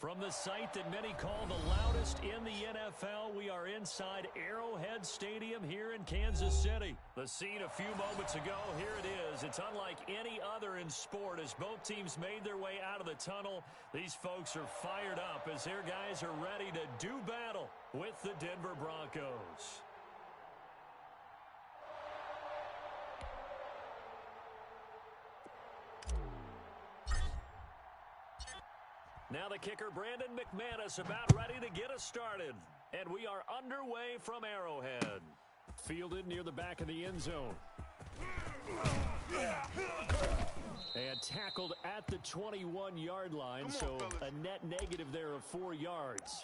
From the site that many call the loudest in the NFL, we are inside Arrowhead Stadium here in Kansas City. The scene a few moments ago, here it is. It's unlike any other in sport as both teams made their way out of the tunnel. These folks are fired up as their guys are ready to do battle with the Denver Broncos. Now the kicker, Brandon McManus, about ready to get us started. And we are underway from Arrowhead. Fielded near the back of the end zone. And tackled at the 21-yard line, so a net negative there of 4 yards.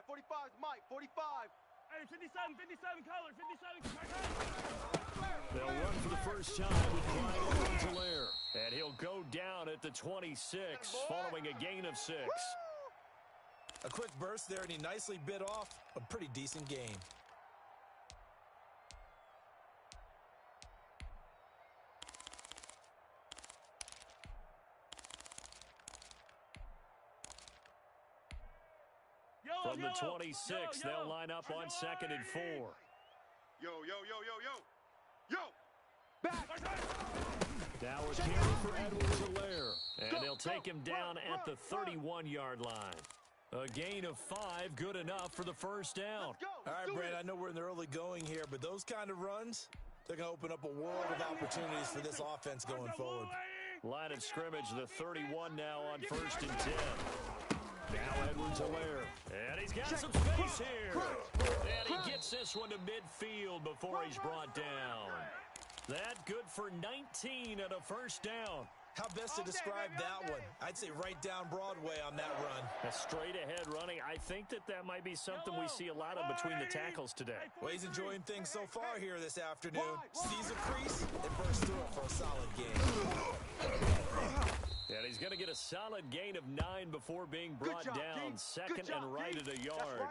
Forty-five, Mike, 45. Hey, 57, color, 57. They'll run for the first time with Clyde Edwards-Helaire. And he'll go down at the 26, following a gain of 6. A quick burst there, and he nicely bit off a pretty decent gain. From the 26, they'll line up on 2nd and 4. Yo. Back. Now a carry for Edwards-Helaire. And they'll take him down at the 31-yard line. A gain of 5, good enough for the first down. All right, Brad, I know we're in the early going here, but those kind of runs, they're going to open up a world of opportunities for this offense going forward. Line of scrimmage, the 31 now on 1st and 10. Now Edwards-Helaire. And he's got some space here. And he gets this one to midfield before he's brought down. That good for 19 and a first down. How best to describe that one? I'd say right down Broadway on that run. A straight ahead running. I think that might be something we see a lot of between the tackles today. Well, he's enjoying things so far here this afternoon. Sees a crease and bursts through it for a solid game. And he's going to get a solid gain of 9 before being brought down. Second and right at a yard.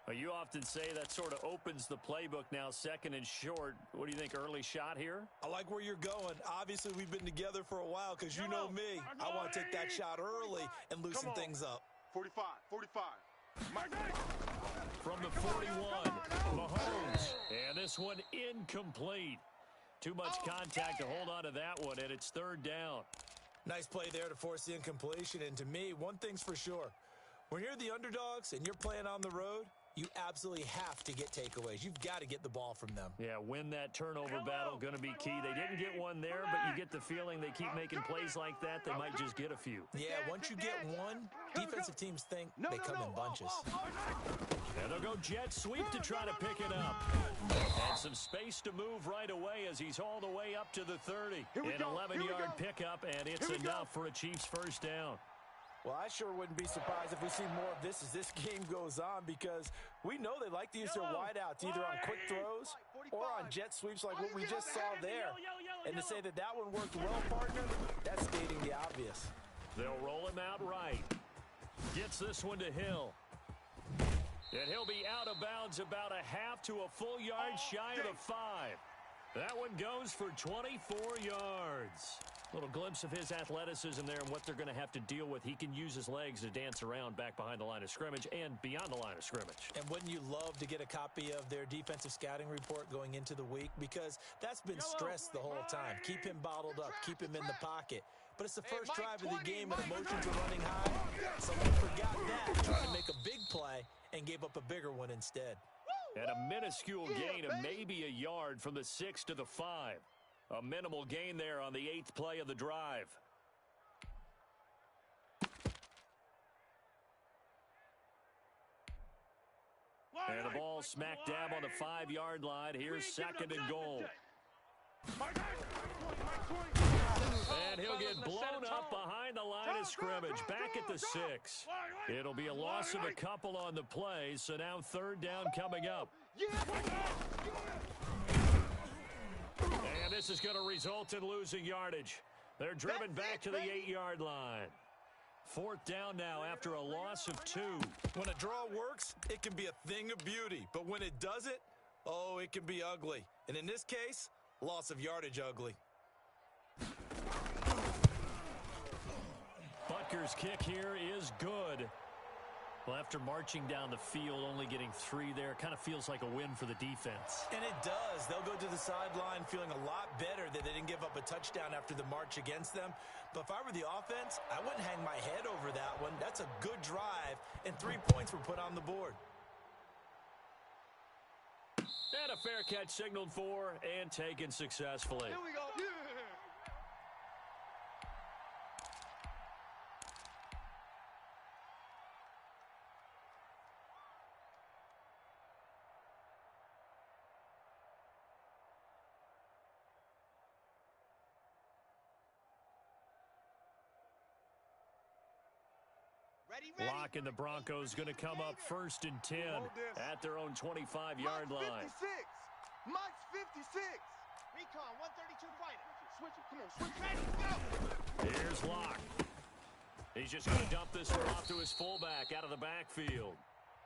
Well, you often say that sort of opens the playbook now, 2nd and short. What do you think, early shot here? I like where you're going. Obviously, we've been together for a while because you know me. I want to take that shot early and loosen things up. 45. From the 41, Mahomes. And this one incomplete. Too much contact to hold on to that one, and it's 3rd down. Nice play there to force the incompletion. And to me, one thing's for sure. When you're the underdogs and you're playing on the road, you absolutely have to get takeaways. You've got to get the ball from them. Yeah, win that turnover battle, going to be key. They didn't get one there, but you get the feeling they keep making plays like that, they might just get a few. Yeah, once you get one, defensive teams think they come in bunches. And they'll go jet sweep to try to pick it up. And some space to move right away as he's all the way up to the 30. An 11-yard pickup, and it's enough for a Chiefs first down. Well, I sure wouldn't be surprised if we see more of this as this game goes on because we know they like to use their wideouts either on quick throws or on jet sweeps like what we just saw there. And to say that that one worked well, partner, that's stating the obvious. They'll roll him out right. Gets this one to Hill. And he'll be out of bounds about a half to a full yard shy of the 5. That one goes for 24 yards. Little glimpse of his athleticism there and what they're going to have to deal with. He can use his legs to dance around back behind the line of scrimmage and beyond the line of scrimmage. And wouldn't you love to get a copy of their defensive scouting report going into the week? Because that's been stressed the whole time. Keep him bottled up. Keep him in the pocket. But it's the first drive of the game and emotions are running high. Someone forgot that, trying to make a big play and gave up a bigger one instead. And a minuscule gain of maybe a yard from the 6 to the 5. A minimal gain there on the 8th play of the drive. And the ball smack dab on the 5-yard line. Here's second and goal. And he'll get blown up behind the line of scrimmage, back at the 6. It'll be a loss of a couple on the play, so now third down coming up. And this is going to result in losing yardage. They're driven back to the 8-yard line. Fourth down now after a loss of 2. When a draw works, it can be a thing of beauty. But when it doesn't, oh, it can be ugly. And in this case, loss of yardage ugly. Butker's kick here is good. Well, after marching down the field, only getting 3 there, kind of feels like a win for the defense. And it does. They'll go to the sideline feeling a lot better that they didn't give up a touchdown after the march against them. But if I were the offense, I wouldn't hang my head over that one. That's a good drive, and 3 points were put on the board. And a fair catch signaled for and taken successfully. Here we go. Yeah. Lock, and the Broncos going to come up first and 10 at their own 25-yard line. 56. Mike's 56. Recon 132 fighter. Switch it. Come on, switch it. Go. Here's Lock. He's just going to dump this one off to his fullback out of the backfield.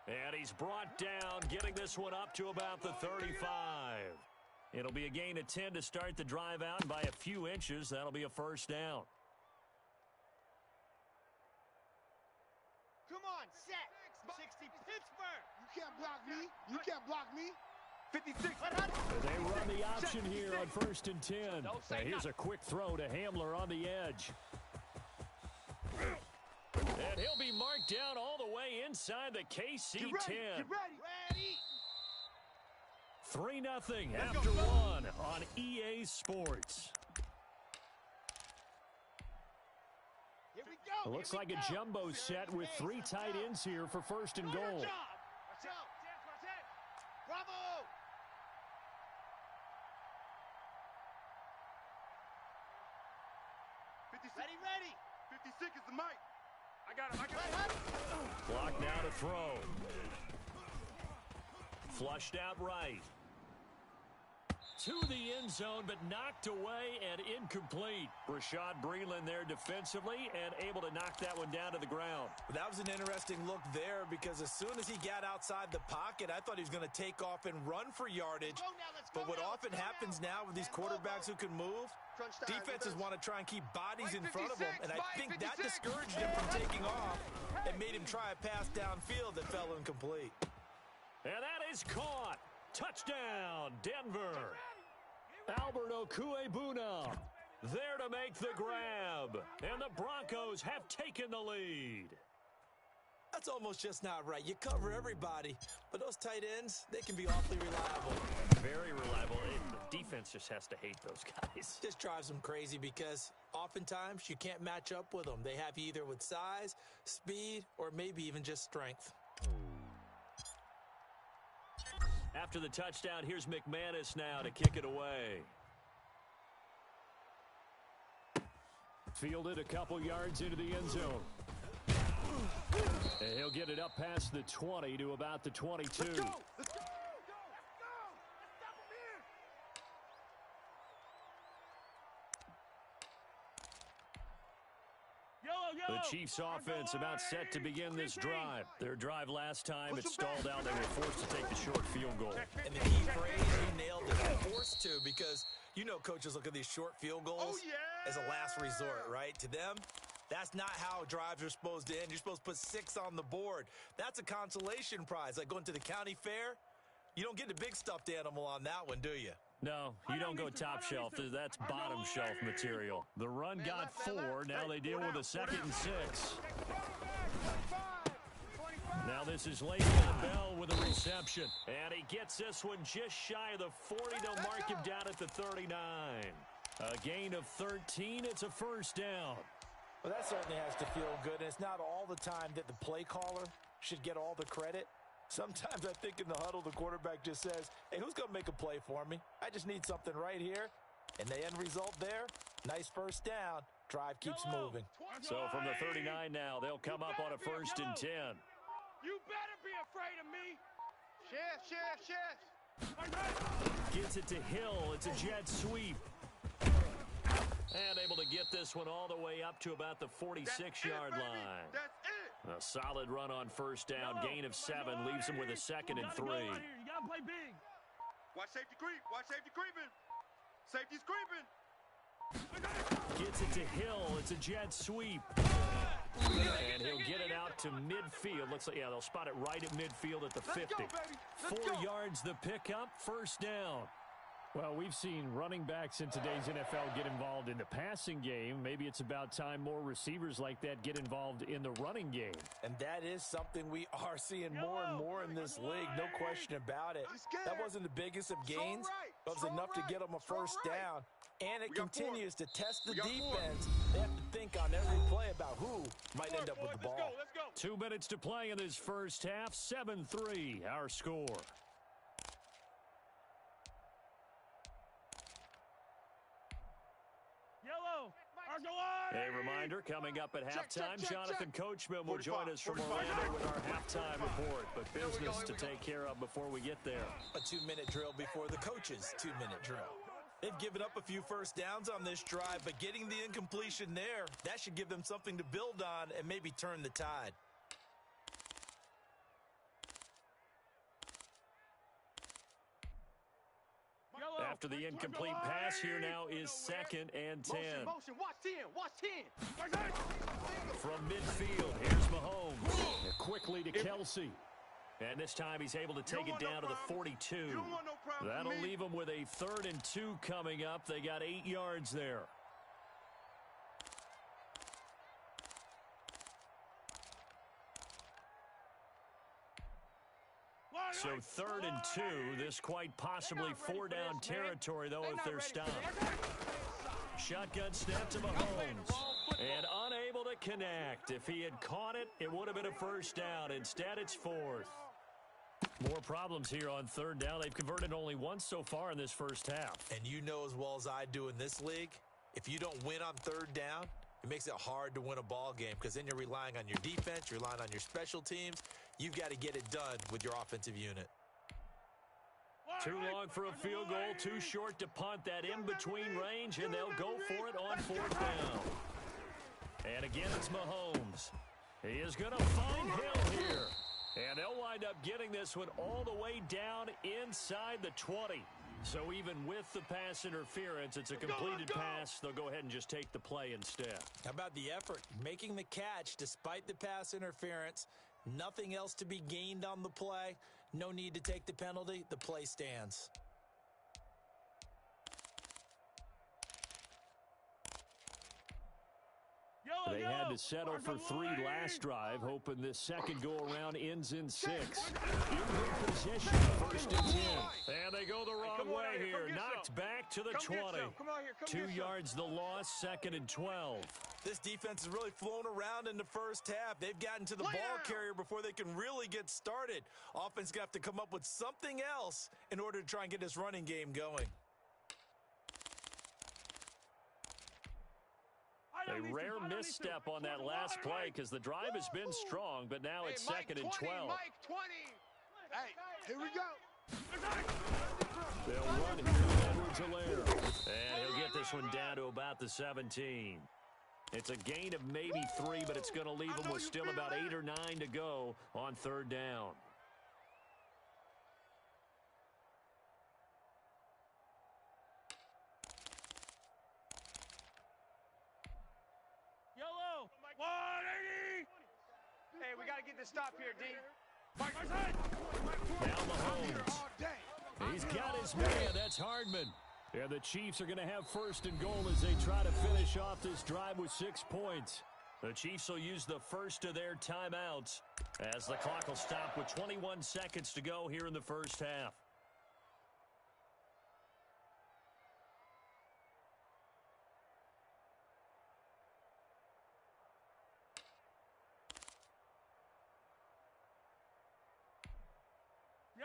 And he's brought down, getting this one up to about the 35. It'll be a gain of 10 to start the drive out, and by a few inches, that'll be a first down. Come on, set. 60 Pittsburgh. You can't block me. You can't block me. 56. They run the option here on first and 10. Now here's a quick throw to Hamler on the edge. And he'll be marked down all the way inside the KC 10. Get ready. 3-0 after 1 on EA Sports. It looks like a jumbo set with 3 tight ends here for first and goal. Bravo! Ready. 56 is the mic. I got him. Block now to throw. Flushed out right. To the end zone, but knocked away and incomplete. Rashad Breeland there defensively and able to knock that one down to the ground. That was an interesting look there because as soon as he got outside the pocket, I thought he was going to take off and run for yardage. But what often happens now with these quarterbacks who can move, defenses want to try and keep bodies in front of them, and I think that discouraged him from taking off and made him try a pass downfield that fell incomplete. And that is caught. Touchdown, Denver. Albert Okuebuna there to make the grab. And the Broncos have taken the lead. That's almost just not right. You cover everybody, but those tight ends, they can be awfully reliable. Very reliable. The defense just has to hate those guys. Just drives them crazy because oftentimes you can't match up with them. They have you either with size, speed, or maybe even just strength. After the touchdown, here's McManus now to kick it away. Fielded a couple yards into the end zone. And he'll get it up past the 20 to about the 22. Let's go. The Chiefs offense about set to begin this drive. Their drive last time, it stalled out. They were forced to take the short field goal. And the key phrase, he nailed it, forced to, because you know coaches look at these short field goals as a last resort, right? To them, that's not how drives are supposed to end. You're supposed to put 6 on the board. That's a consolation prize. Like going to the county fair, you don't get the big stuffed animal on that one, do you? No, you don't go top shelf. That's bottom shelf material. The run got 4. Now they deal with a 2nd and 6. Now this is Le'Veon Bell with a reception. And he gets this one just shy of the 40. They'll mark him down at the 39. A gain of 13. It's a first down. Well, that certainly has to feel good. And it's not all the time that the play caller should get all the credit. Sometimes I think in the huddle, the quarterback just says, hey, who's going to make a play for me? I just need something right here. And the end result there, nice first down. Drive keeps moving. So from the 39 now, they'll come up on a 1st and 10. You better be afraid of me. Chef. Gets it to Hill. It's a jet sweep. And able to get this one all the way up to about the 46-yard line. That's it. A solid run on 1st down. Gain of 7 leaves him with a 2nd and 3. You gotta play big. Watch safety creep. Watch safety creeping. Safety's creeping. Gets it to Hill. It's a jet sweep. And he'll get it out to midfield. Looks like, yeah, they'll spot it right at midfield at the 50. 4 yards the pickup, 1st down. Well, we've seen running backs in today's NFL get involved in the passing game. Maybe it's about time more receivers like that get involved in the running game. And that is something we are seeing more and more in this league, no question about it. That wasn't the biggest of gains, but it was enough to get them a 1st down. And it continues to test the defense. They have to think on every play about who might end up with the ball. Let's go. 2 minutes to play in this first half. 7-3, our score. Yellow. Argolani. A reminder, coming up at halftime, Jonathan Coachman will join us from Orlando with our halftime report. But business to take care of before we get there. A 2-minute drill before the coach's 2-minute drill. They've given up a few 1st downs on this drive, but getting the incompletion there, that should give them something to build on and maybe turn the tide. After the incomplete pass, here now is 2nd and 10. Motion. Watch 10. From midfield, here's Mahomes. Quickly to Kelsey. And this time he's able to take it down to the 42. That'll leave him with a 3rd and 2 coming up. They got 8 yards there. So 3rd and 2. This quite possibly 4-down territory, though, if they're stopped. Shotgun snap to Mahomes. And unable to connect. If he had caught it, it would have been a 1st down. Instead, it's 4th. More problems here on 3rd down. They've converted only once so far in this first half. And you know as well as I do in this league, if you don't win on 3rd down, it makes it hard to win a ball game because then you're relying on your defense, you're relying on your special teams. You've got to get it done with your offensive unit. Too long for a field goal, too short to punt. That in-between range, and they'll go for it on 4th down. And again, it's Mahomes. He is going to find Hill here. And they'll wind up getting this one all the way down inside the 20. So even with the pass interference, it's a completed pass. They'll go ahead and just take the play instead. How about the effort? Making the catch despite the pass interference. Nothing else to be gained on the play. No need to take the penalty. The play stands. They had to settle for 3 last drive, hoping this second go-around ends in 6. In good possession, 1st and 10. And they go the wrong way here. Knocked back to the 20. 2 yards the loss, 2nd and 12. This defense has really flown around in the first half. They've gotten to the ball carrier before they can really get started. Offense going to have to come up with something else in order to try and get this running game going. A rare misstep on that last play because the drive has been strong, but now it's 2nd and 12. Mike 20. Hey, here we go. They'll run here, Edwards-Helaire. And he'll get this one down to about the 17. It's a gain of maybe 3, but it's going to leave them with still about 8 or 9 to go on 3rd down. Yellow. 180. Hey, we got to get this stop here, D. Now Mahomes. He's got his man. That's Hardman. And the Chiefs are going to have 1st and goal as they try to finish off this drive with 6 points. The Chiefs will use the first of their timeouts as the clock will stop with 21 seconds to go here in the first half.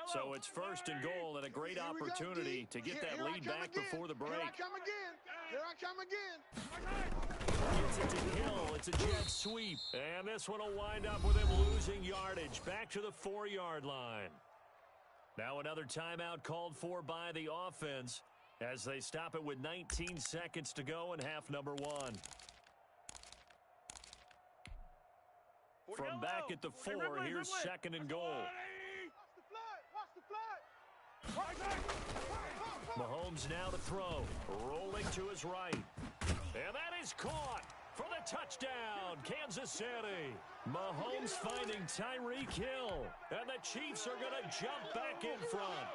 So it's first and goal and a great opportunity to get that lead back before the break. Here I come again. Here I come again. Gets it to Hill. It's a jet sweep. And this one will wind up with him losing yardage back to the 4-yard line. Now another timeout called for by the offense as they stop it with 19 seconds to go in half number 1. From back at the 4, here's second and goal. Mahomes now to throw. Rolling to his right. And that is caught for the touchdown, Kansas City. Mahomes finding Tyreek Hill. And the Chiefs are going to jump back in front.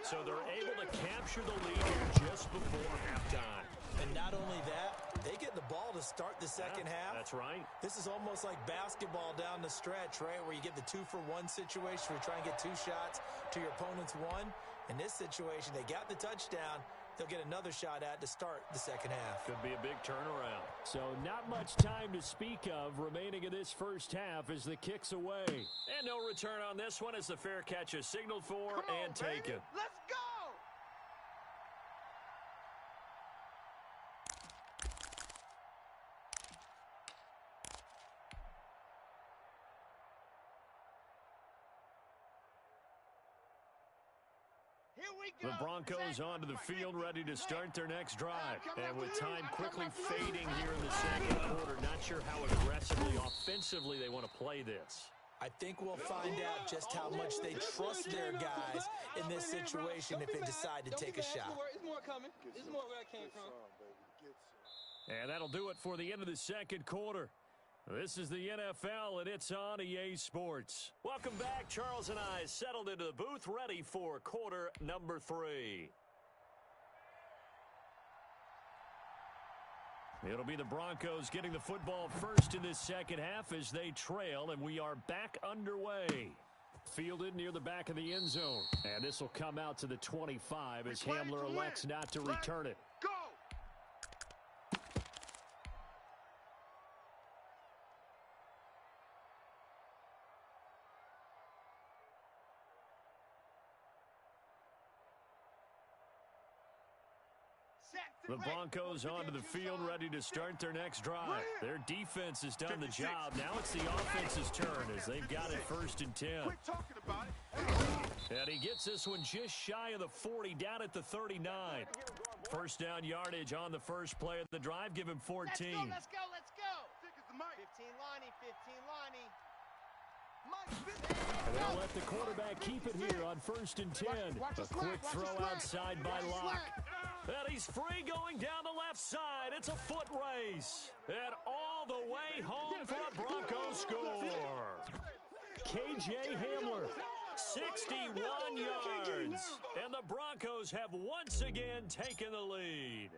So they're able to capture the lead here just before halftime. And not only that, they get the ball to start the second half. That's right. This is almost like basketball down the stretch, right, where you get the 2-for-1 situation where you try and get 2 shots to your opponent's 1. In this situation, they got the touchdown. They'll get another shot at to start the second half. Could be a big turnaround. So not much time to speak of remaining in this first half as the kick's away. And no return on this one as the fair catch is signaled for and taken. Let's go. The Broncos onto the field, ready to start their next drive. And with time quickly fading here in the second quarter, not sure how aggressively, offensively they want to play this. I think we'll find out just how much they trust their guys in this situation if they decide to take a shot. It's more coming. It's more where I came from. And that'll do it for the end of the second quarter. This is the NFL, and it's on EA Sports. Welcome back. Charles and I settled into the booth, ready for quarter number 3. It'll be the Broncos getting the football first in this second half as they trail, and we are back underway. Fielded near the back of the end zone. And this will come out to the 25 as Hamler elects not to return it. Go! The Broncos onto the field, ready to start their next drive. Their defense has done the job. Now it's the offense's turn as they've got it first and 10. Quit talking about it. And he gets this one just shy of the 40, down at the 39. First down yardage on the first play of the drive. Give him 14. Let's go. 15 Lonnie, 15 Lonnie. And they'll let the quarterback keep it here on first and 10. A quick throw outside by Locke. And he's free going down the left side. It's a foot race. And all the way home for a Broncos score. KJ Hamler, 61 yards. And the Broncos have once again taken the lead.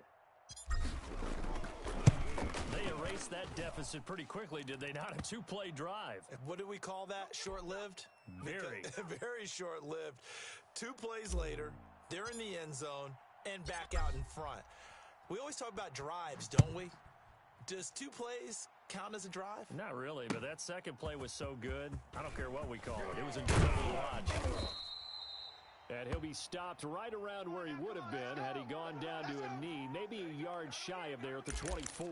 They erased that deficit pretty quickly, did they not? A 2-play drive. What do we call that? Short-lived? Very. Very short-lived. 2 plays later, they're in the end zone and back out in front. We always talk about drives, don't we? Does 2 plays count as a drive? Not really, but that second play was so good. I don't care what we call it. It was enjoyable to watch. And he'll be stopped right around where he would have been had he gone down to a knee, maybe a yard shy of there at the 24.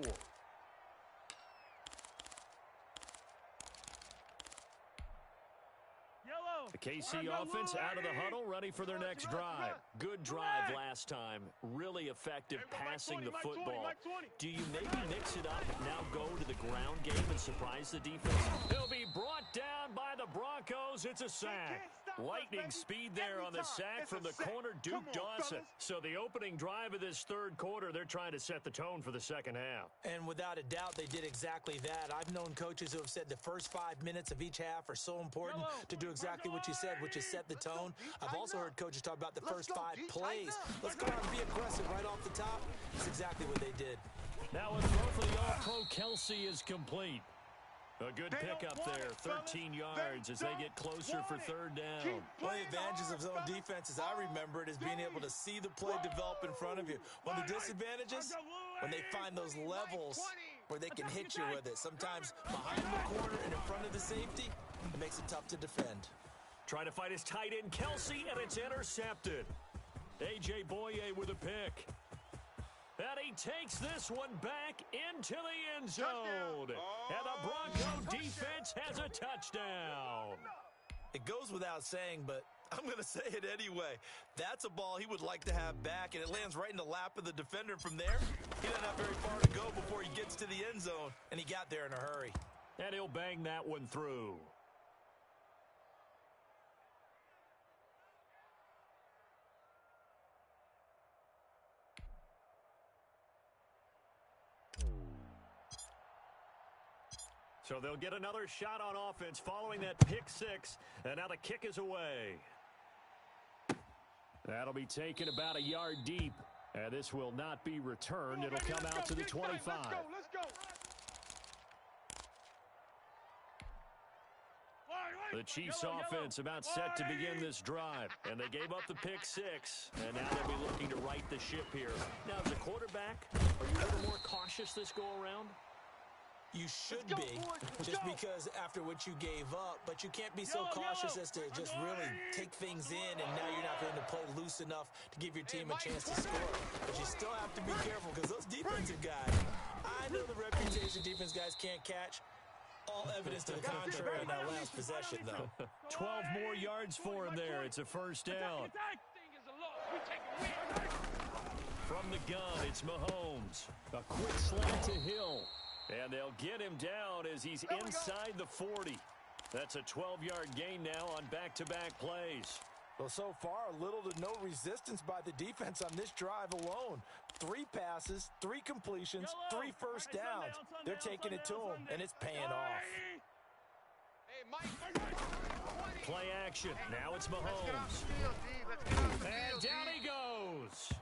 The KC offense out of the huddle, ready for their next drive. Good drive last time. Really effective passing the football. Do you maybe mix it up, now go to the ground game and surprise the defense? He'll be brought down by the Broncos. It's a sack. Lightning speed there on the sack from the corner, Duke Dawson. So the opening drive of this third quarter, they're trying to set the tone for the second half. And without a doubt, they did exactly that. I've known coaches who have said the first 5 minutes of each half are so important to do exactly what you said, which is set the tone. I've also heard coaches talk about the first 5 plays. Let's go out and be aggressive right off the top. That's exactly what they did. Now a throw for the All-Pro Kelsey is complete. A good pickup there, 13 yards as they get closer for third down. One of the advantages of zone defense, as I remember it, is being able to see the play develop in front of you. One of the disadvantages, when they find those levels where they can hit you with it. Sometimes behind the corner and in front of the safety, it makes it tough to defend. Trying to fight his tight end, Kelsey, and it's intercepted. A.J. Boye with a pick. And he takes this one back into the end zone. And the Bronco defense has a touchdown. It goes without saying, but I'm going to say it anyway. That's a ball he would like to have back, and it lands right in the lap of the defender. From there, he doesn't have very far to go before he gets to the end zone, and he got there in a hurry. And he'll bang that one through. So they'll get another shot on offense following that pick six. And now the kick is away. That'll be taken about a yard deep. And this will not be returned. It'll come out to the 25. Let's go. The Chiefs offense about set to begin this drive. And they gave up the pick six. And now they'll be looking to right the ship here. Now, as a quarterback, are you a little more cautious this go around? You should be, just because after what you gave up, but you can't be so cautious as to just really take things in, and now you're not going to play loose enough to give your team a chance to score. But you still have to be careful, because those defensive guys, I know the reputation defense guys can't catch. All evidence to the contrary in that last possession, though. 12 more yards for him there. It's a first down. From the gun, it's Mahomes. A quick slant to Hill. And they'll get him down as he's inside the 40. That's a 12-yard gain now on back-to-back plays. Well, so far, little to no resistance by the defense on this drive alone. 3 passes, 3 completions, 3 first downs. They're taking it to him, and it's paying off. Play action. Now it's Mahomes. And down he goes.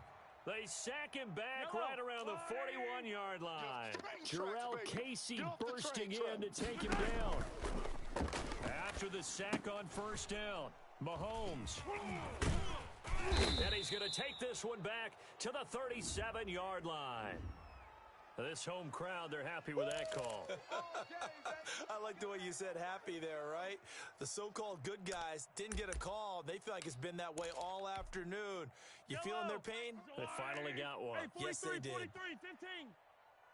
They sack him back right around the 41-yard line. Jarrell Casey bursting in to take him down. After the sack on first down, Mahomes. And he's going to take this one back to the 37-yard line. This home crowd, they're happy with that call. I like the way you said happy there, right? The so-called good guys didn't get a call. They feel like it's been that way all afternoon. You feeling their pain? They finally got one. Hey, 43, Yes, they did. 43, 15.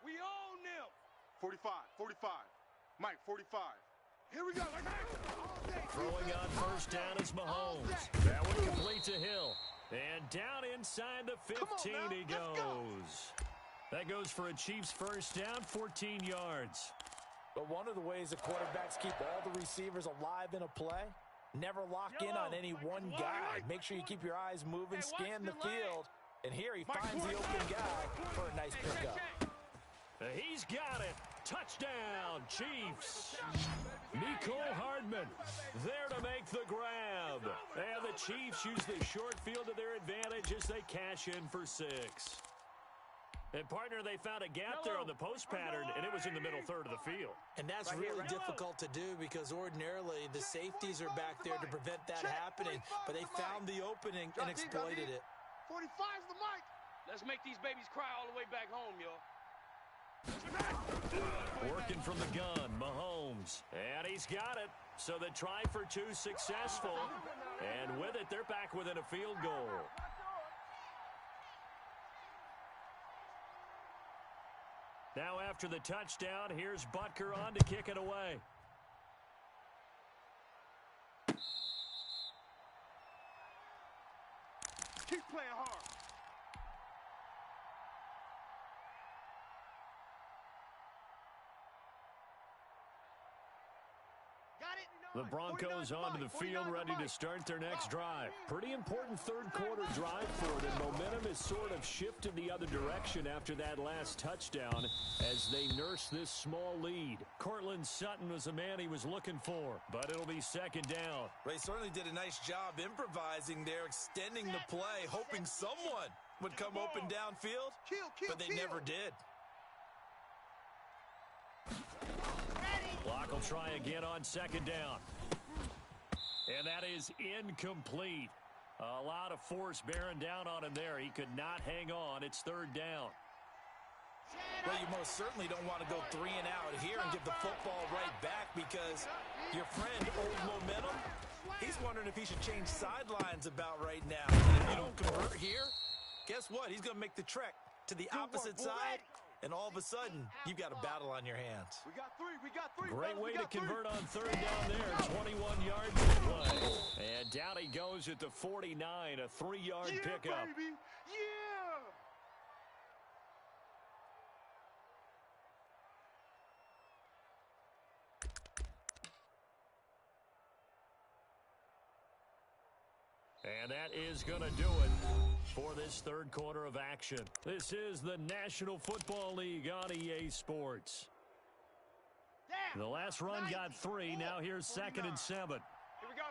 We own them. 45, 45. Mike, 45. Here we go. Throwing on first down is Mahomes. That one complete to Hill. And down inside the 15 he goes. That goes for a Chiefs first down, 14 yards. But one of the ways the quarterbacks keep all the receivers alive in a play, never lock in on any one guy. Make sure you keep your eyes moving, scan the field. And here he finds the open guy for a nice pickup. He's got it. Touchdown, Chiefs. Mecole Hardman there to make the grab. And the Chiefs use the short field to their advantage as they cash in for 6. And, partner, they found a gap there on the post pattern, and it was in the middle third of the field. And that's really difficult to do because ordinarily the safeties are back there to prevent that happening. But they found the opening and exploited it. 45's the mic. Let's make these babies cry all the way back home, y'all. Working from the gun, Mahomes. And he's got it. So the try for 2 successful. And with it, they're back within a field goal. Now after the touchdown, here's Butker on to kick it away. Keep playing hard. The Broncos onto the field ready to start their next drive. Pretty important third quarter drive for them. Momentum has sort of shifted the other direction after that last touchdown as they nurse this small lead. Cortland Sutton was the man he was looking for, but it'll be second down. They certainly did a nice job improvising there, extending the play, hoping someone would come open downfield, but they never did. Clock will try again on second down. And that is incomplete. A lot of force bearing down on him there. He could not hang on. It's third down. Well, you most certainly don't want to go 3 and out here and give the football right back because your friend, Old Momentum, He's wondering if he should change sidelines about right now. And if you don't convert here, guess what? He's going to make the trek to the opposite side, and all of a sudden, you've got a battle on your hands. We got three. Great way to convert on third down there. 21 yards to play. And down he goes at the 49, a 3-yard pickup. Baby. Yeah! And that is going to do it for this third quarter of action. This is the National Football League on EA Sports. The last run got 3. Now here's 2nd and 7. Here we go.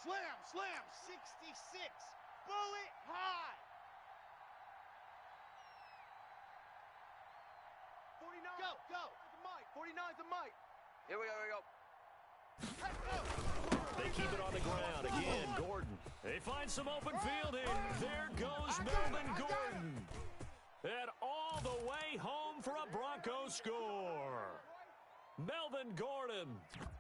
Slam. 66. Bullet high. 49. Go. 49's the mic. Here we go. They keep it on the ground. Again, Gordon. They find some open fielding. There goes Melvin Gordon. And all the way home for a Bronco score. Melvin Gordon,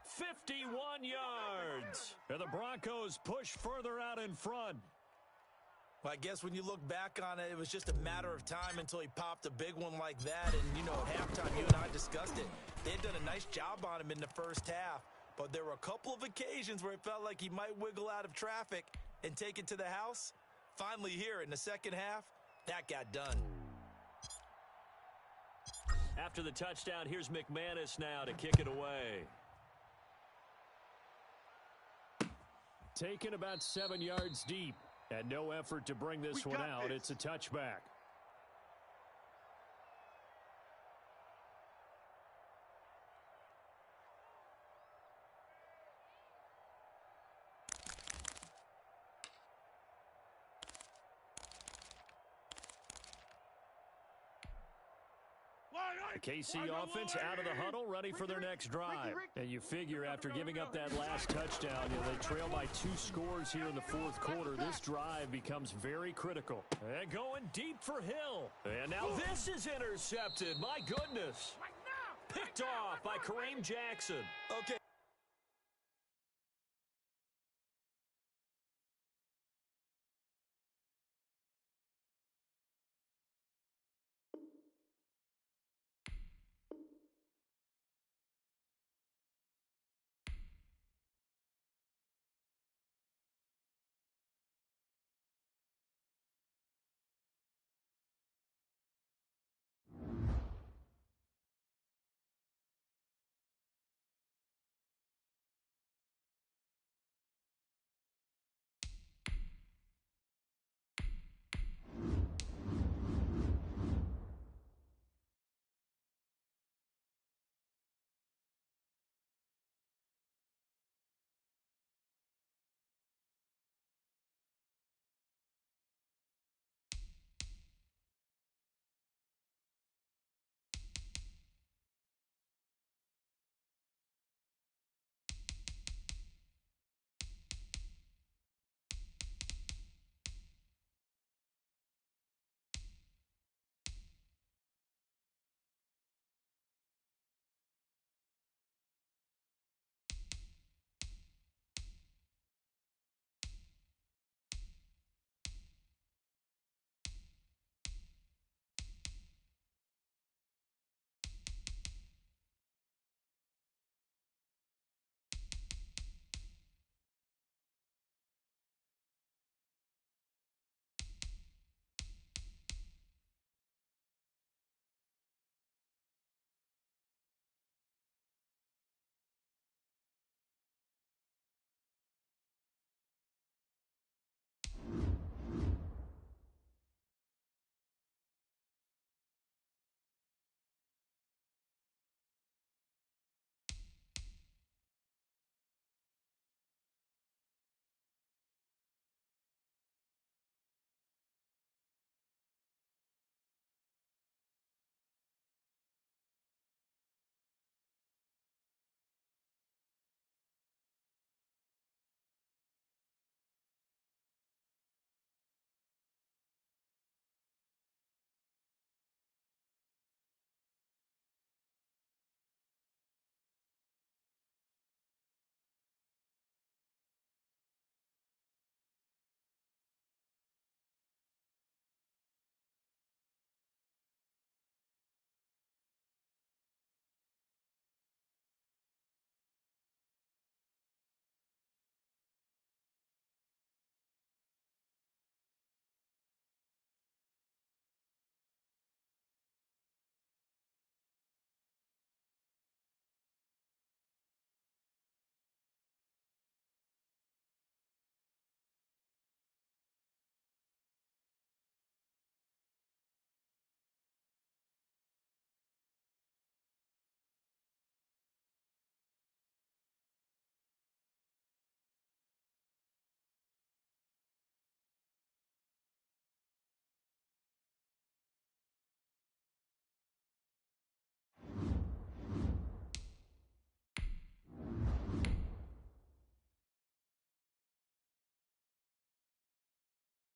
51 yards. And the Broncos push further out in front. Well, I guess when you look back on it, it was just a matter of time until he popped a big one like that. And, you know, at halftime, you and I discussed it. They had done a nice job on him in the first half. But there were a couple of occasions where it felt like he might wiggle out of traffic and take it to the house. Finally here in the second half, that got done. After the touchdown, here's McManus now to kick it away. Taken about 7 yards deep. And no effort to bring this one out. It's a touchback. The KC offense out of the huddle, ready for their next drive. And you figure after giving up that last touchdown, they trail by 2 scores here in the fourth quarter. This drive becomes very critical. And going deep for Hill. And now this is intercepted. My goodness. Picked off by Kareem Jackson. Okay.